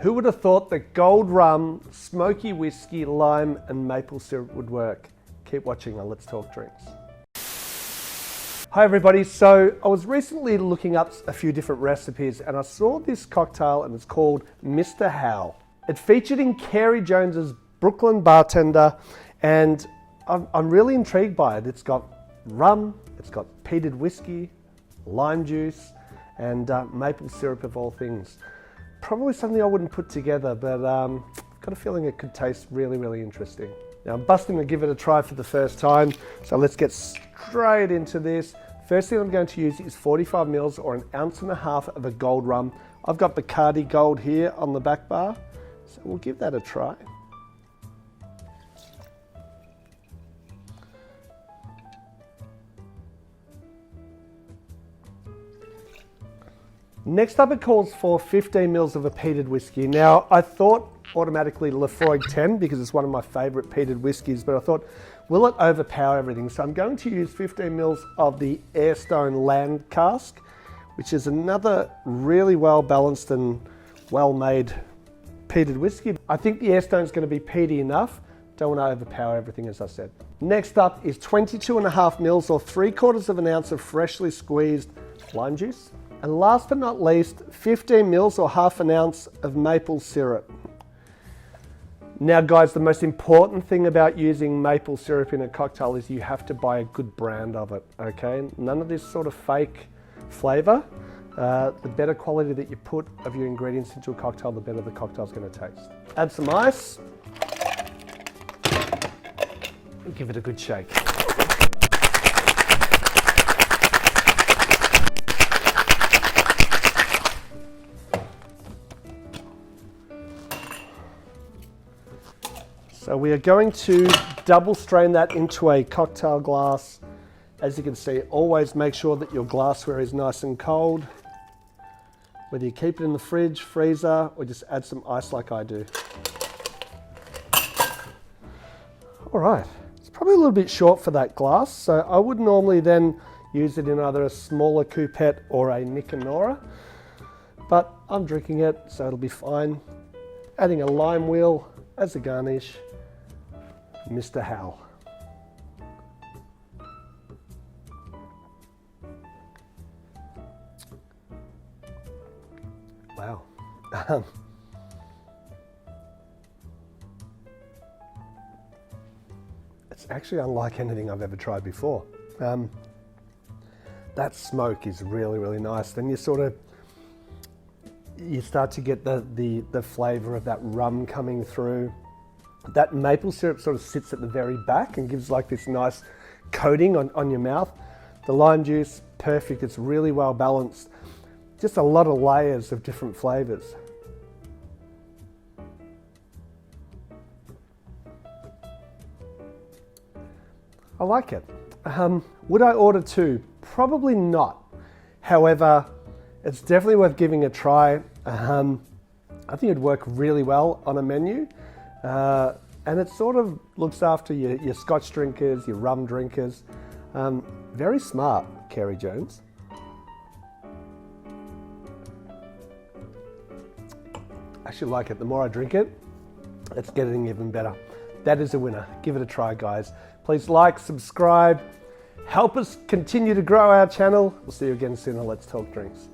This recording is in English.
Who would have thought that gold rum, smoky whiskey, lime and maple syrup would work? Keep watching on Let's Talk Drinks. Hi everybody, so I was recently looking up a few different recipes and I saw this cocktail and it's called Mr Howell. It featured in Carey Jones's Brooklyn Bartender and I'm really intrigued by it. It's got rum, it's got peated whiskey, lime juice and maple syrup of all things. Probably something I wouldn't put together, but I've got a feeling it could taste really, really interesting. Now I'm busting to give it a try for the first time, so let's get straight into this. First thing I'm going to use is 45 mils or 1.5 ounces of a gold rum. I've got Bacardi Gold here on the back bar, so we'll give that a try. Next up, it calls for 15 mils of a peated whiskey. Now, I thought automatically Lefroy 10 because it's one of my favorite peated whiskeys, but I thought, will it overpower everything? So I'm going to use 15 mils of the Airstone Land Cask, which is another really well balanced and well made peated whiskey. I think the Airstone is going to be peaty enough. Don't want to overpower everything, as I said. Next up is 22.5 mils or 3/4 ounce of freshly squeezed lime juice. And last but not least, 15 mils or 1/2 ounce of maple syrup. Now guys, the most important thing about using maple syrup in a cocktail is you have to buy a good brand of it, okay? None of this sort of fake flavor. The better quality that you put of your ingredients into a cocktail, the better the cocktail's gonna taste. Add some ice. And give it a good shake. So we are going to double strain that into a cocktail glass. As you can see, always make sure that your glassware is nice and cold. Whether you keep it in the fridge, freezer, or just add some ice like I do. All right, it's probably a little bit short for that glass, so I would normally then use it in either a smaller coupette or a Camorra, but I'm drinking it, so it'll be fine. Adding a lime wheel as a garnish. Mr Howell. Wow. It's actually unlike anything I've ever tried before. That smoke is really, really nice. Then you start to get the flavor of that rum coming through. That maple syrup sort of sits at the very back and gives like this nice coating on your mouth. The lime juice, perfect. It's really well balanced. Just a lot of layers of different flavors. I like it. Would I order two? Probably not. However, it's definitely worth giving a try. I think it'd work really well on a menu. And it sort of looks after your Scotch drinkers, your rum drinkers. Very smart, Carey Jones. I actually like it. The more I drink it, it's getting even better. That is a winner. Give it a try, guys. Please like, subscribe, help us continue to grow our channel. We'll see you again soon on Let's Talk Drinks.